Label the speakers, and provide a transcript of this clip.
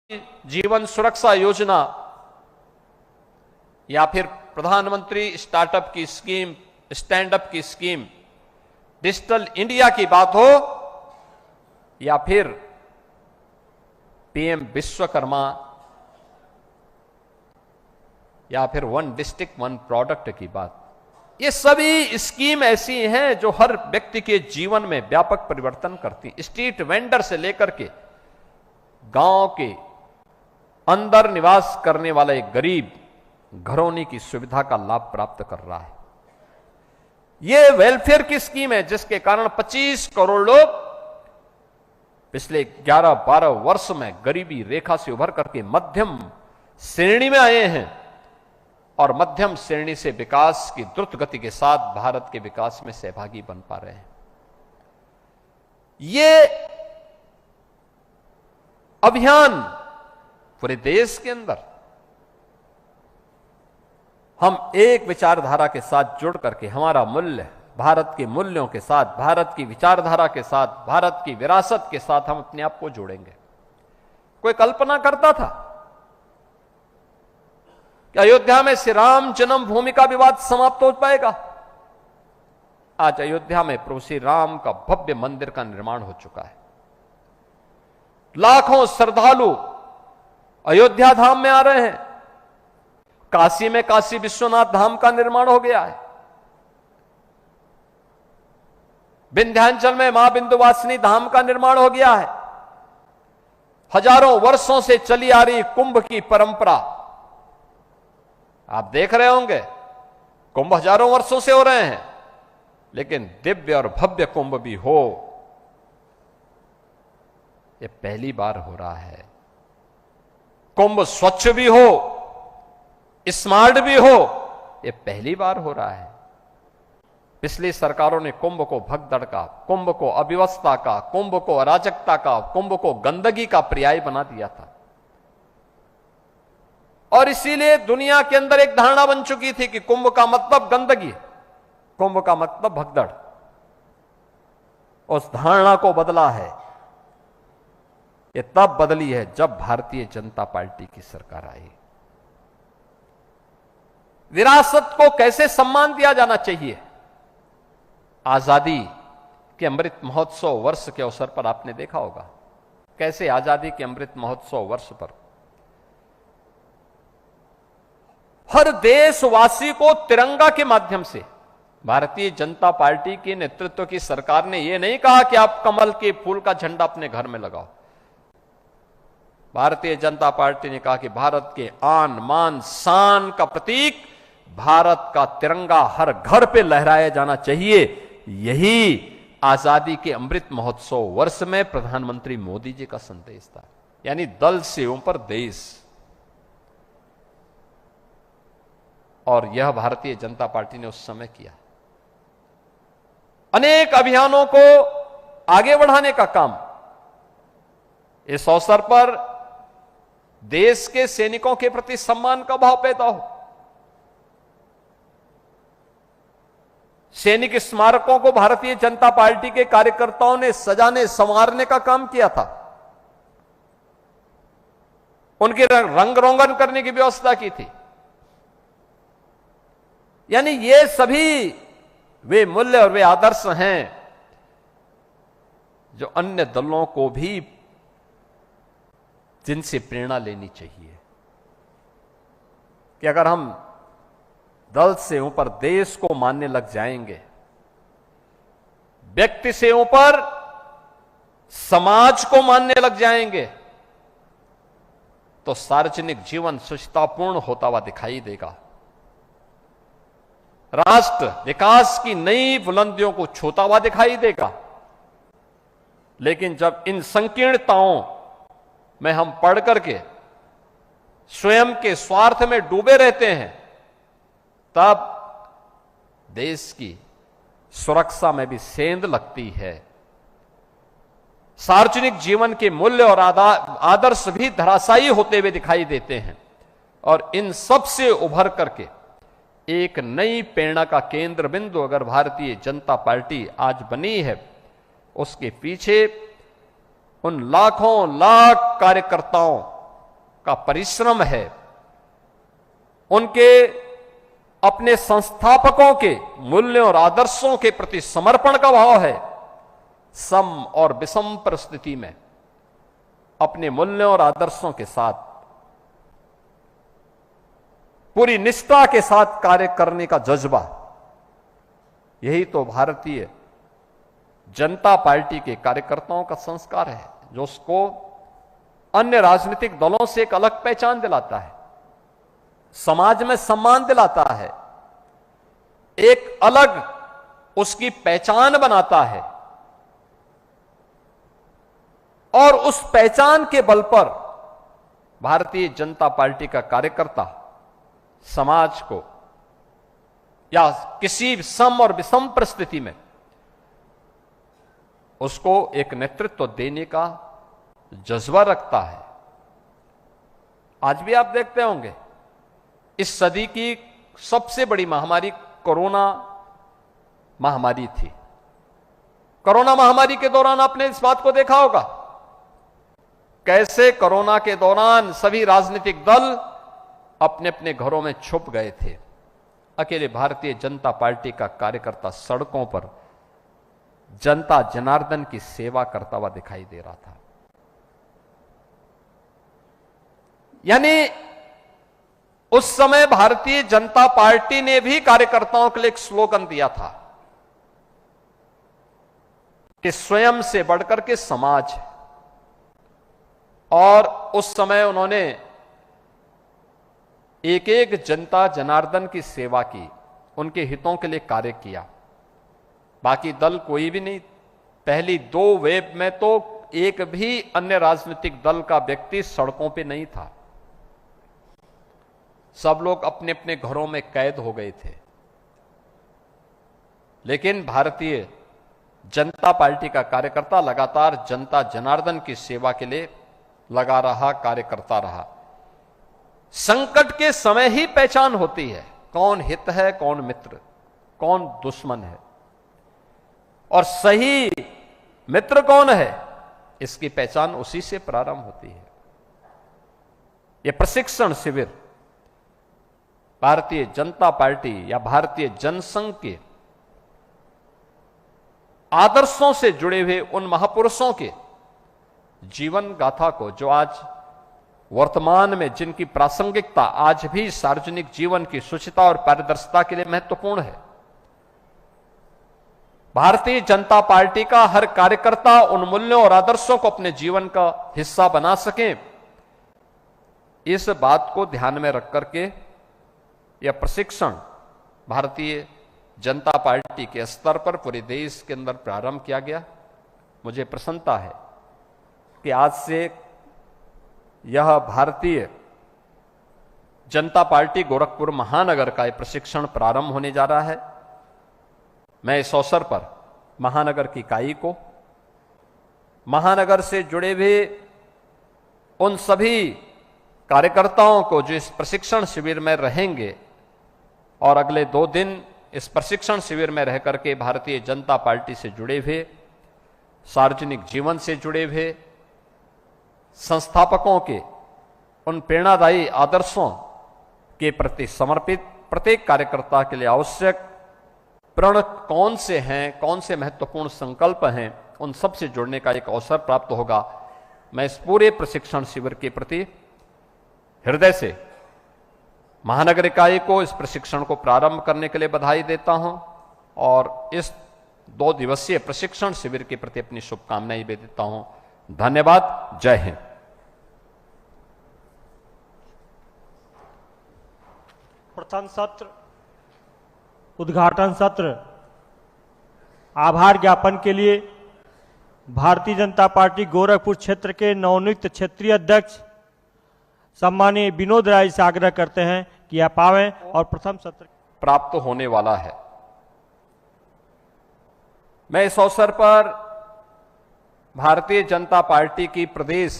Speaker 1: जीवन सुरक्षा योजना या फिर प्रधानमंत्री स्टार्टअप की स्कीम, स्टैंड अप की स्कीम, डिजिटल इंडिया की बात हो या फिर पीएम विश्वकर्मा या फिर वन डिस्ट्रिक्ट वन प्रोडक्ट की बात, ये सभी स्कीम ऐसी हैं जो हर व्यक्ति के जीवन में व्यापक परिवर्तन करती हैं। स्ट्रीट वेंडर से लेकर के गांव के अंदर निवास करने वाला एक गरीब घरौनी की सुविधा का लाभ प्राप्त कर रहा है। यह वेलफेयर की स्कीम है जिसके कारण 25 करोड़ लोग पिछले 11-12 वर्ष में गरीबी रेखा से उभर करके मध्यम श्रेणी में आए हैं और मध्यम श्रेणी से विकास की द्रुत गति के साथ भारत के विकास में सहभागी बन पा रहे हैं। ये अभियान पूरे देश के अंदर हम एक विचारधारा के साथ जुड़ करके हमारा मूल्य भारत के मूल्यों के साथ, भारत की विचारधारा के साथ, भारत की विरासत के साथ हम अपने आप को जोड़ेंगे। कोई कल्पना करता था कि अयोध्या में श्री राम जन्मभूमि का विवाद समाप्त हो पाएगा? आज अयोध्या में प्रभु श्री राम का भव्य मंदिर का निर्माण हो चुका है। लाखों श्रद्धालु अयोध्या धाम में आ रहे हैं। काशी में काशी विश्वनाथ धाम का निर्माण हो गया है। विंध्याचल में मां विंध्यवासिनी धाम का निर्माण हो गया है। हजारों वर्षों से चली आ रही कुंभ की परंपरा आप देख रहे होंगे, कुंभ हजारों वर्षों से हो रहे हैं, लेकिन दिव्य और भव्य कुंभ भी हो, यह पहली बार हो रहा है। कुंभ स्वच्छ भी हो, स्मार्ट भी हो, यह पहली बार हो रहा है। पिछली सरकारों ने कुंभ को भगदड़ का, कुंभ को अव्यवस्था का, कुंभ को अराजकता का, कुंभ को गंदगी का पर्याय बना दिया था और इसीलिए दुनिया के अंदर एक धारणा बन चुकी थी कि कुंभ का मतलब गंदगी, कुंभ का मतलब भगदड़। उस धारणा को बदला है। ये तब बदली है जब भारतीय जनता पार्टी की सरकार आई। विरासत को कैसे सम्मान दिया जाना चाहिए? आजादी के अमृत महोत्सव वर्ष के अवसर पर आपने देखा होगा कैसे आजादी के अमृत महोत्सव वर्ष पर हर देशवासी को तिरंगा के माध्यम से भारतीय जनता पार्टी के नेतृत्व की सरकार ने यह नहीं कहा कि आप कमल के फूल का झंडा अपने घर में लगाओ। भारतीय जनता पार्टी ने कहा कि भारत के आन मान शान का प्रतीक भारत का तिरंगा हर घर पे लहराया जाना चाहिए। यही आजादी के अमृत महोत्सव वर्ष में प्रधानमंत्री मोदी जी का संदेश था, यानी दल से ऊपर देश। और यह भारतीय जनता पार्टी ने उस समय किया। अनेक अभियानों को आगे बढ़ाने का काम। इस अवसर पर देश के सैनिकों के प्रति सम्मान का भाव पैदा हो। सैनिक स्मारकों को भारतीय जनता पार्टी के कार्यकर्ताओं ने सजाने संवारने का काम किया था। उनकी रंग रोगन करने की व्यवस्था की थी। यानी ये सभी वे मूल्य और वे आदर्श हैं जो अन्य दलों को भी जिनसे प्रेरणा लेनी चाहिए कि अगर हम दल से ऊपर देश को मानने लग जाएंगे, व्यक्ति से ऊपर समाज को मानने लग जाएंगे, तो सार्वजनिक जीवन सुचितापूर्ण होता हुआ दिखाई देगा। राष्ट्र विकास की नई बुलंदियों को छूता हुआ दिखाई देगा। लेकिन जब इन संकीर्णताओं में हम पढ़ करके स्वयं के स्वार्थ में डूबे रहते हैं, तब देश की सुरक्षा में भी सेंध लगती है। सार्वजनिक जीवन के मूल्य और आदर्श भी धराशायी होते हुए दिखाई देते हैं। और इन सब से उभर करके एक नई प्रेरणा का केंद्र बिंदु अगर भारतीय जनता पार्टी आज बनी है, उसके पीछे उन लाखों लाख कार्यकर्ताओं का परिश्रम है, उनके अपने संस्थापकों के मूल्यों और आदर्शों के प्रति समर्पण का भाव है, सम और विषम परिस्थिति में अपने मूल्यों और आदर्शों के साथ पूरी निष्ठा के साथ कार्य करने का जज्बा, यही तो भारतीय जनता पार्टी के कार्यकर्ताओं का संस्कार है, जो उसको अन्य राजनीतिक दलों से एक अलग पहचान दिलाता है, समाज में सम्मान दिलाता है, एक अलग उसकी पहचान बनाता है। और उस पहचान के बल पर भारतीय जनता पार्टी का कार्यकर्ता समाज को या किसी सम और विषम परिस्थिति में उसको एक नेतृत्व देने का जज्बा रखता है। आज भी आप देखते होंगे, इस सदी की सबसे बड़ी महामारी कोरोना महामारी थी। कोरोना महामारी के दौरान आपने इस बात को देखा होगा, कैसे कोरोना के दौरान सभी राजनीतिक दल अपने अपने घरों में छुप गए थे। अकेले भारतीय जनता पार्टी का कार्यकर्ता सड़कों पर जनता जनार्दन की सेवा करता हुआ दिखाई दे रहा था। यानी उस समय भारतीय जनता पार्टी ने भी कार्यकर्ताओं के लिए एक स्लोगन दिया था कि स्वयं से बढ़कर के समाज है। और उस समय उन्होंने एक एक जनता जनार्दन की सेवा की, उनके हितों के लिए कार्य किया। बाकी दल कोई भी नहीं, पहली 2 वेव में तो एक भी अन्य राजनीतिक दल का व्यक्ति सड़कों पे नहीं था। सब लोग अपने अपने घरों में कैद हो गए थे। लेकिन भारतीय जनता पार्टी का कार्यकर्ता लगातार जनता जनार्दन की सेवा के लिए लगा रहा, कार्य करता रहा। संकट के समय ही पहचान होती है, कौन हित है, कौन मित्र, कौन दुश्मन है, और सही मित्र कौन है, इसकी पहचान उसी से प्रारंभ होती है। यह प्रशिक्षण शिविर भारतीय जनता पार्टी या भारतीय जनसंघ के आदर्शों से जुड़े हुए उन महापुरुषों के जीवन गाथा को, जो आज वर्तमान में जिनकी प्रासंगिकता आज भी सार्वजनिक जीवन की शुचिता और पारदर्शिता के लिए महत्वपूर्ण है, भारतीय जनता पार्टी का हर कार्यकर्ता उन मूल्यों और आदर्शों को अपने जीवन का हिस्सा बना सके, इस बात को ध्यान में रख करके यह प्रशिक्षण भारतीय जनता पार्टी के स्तर पर पूरे देश के अंदर प्रारंभ किया गया। मुझे प्रसन्नता है कि आज से यह भारतीय जनता पार्टी गोरखपुर महानगर का यह प्रशिक्षण प्रारंभ होने जा रहा है। मैं इस अवसर पर महानगर की इकाई को, महानगर से जुड़े हुए उन सभी कार्यकर्ताओं को जो इस प्रशिक्षण शिविर में रहेंगे और अगले 2 दिन इस प्रशिक्षण शिविर में रह करके भारतीय जनता पार्टी से जुड़े हुए, सार्वजनिक जीवन से जुड़े हुए संस्थापकों के उन प्रेरणादायी आदर्शों के प्रति समर्पित प्रत्येक कार्यकर्ता के लिए आवश्यक प्रण कौन से हैं, कौन से महत्वपूर्ण संकल्प हैं, उन सब से जुड़ने का एक अवसर प्राप्त होगा। मैं इस पूरे प्रशिक्षण शिविर के प्रति हृदय से महानगर इकाई को इस प्रशिक्षण को प्रारंभ करने के लिए बधाई देता हूं और इस 2 दिवसीय प्रशिक्षण शिविर के प्रति अपनी शुभकामनाएं भी देता हूं। धन्यवाद। जय हिंद।
Speaker 2: प्रथम सत्र, उद्घाटन सत्र, आभार ज्ञापन के लिए भारतीय जनता पार्टी गोरखपुर क्षेत्र के नवनियुक्त क्षेत्रीय अध्यक्ष सम्मानीय विनोद राय से आग्रह करते हैं कि आप आवें और प्रथम सत्र
Speaker 1: प्राप्त होने वाला है। मैं इस अवसर पर भारतीय जनता पार्टी की प्रदेश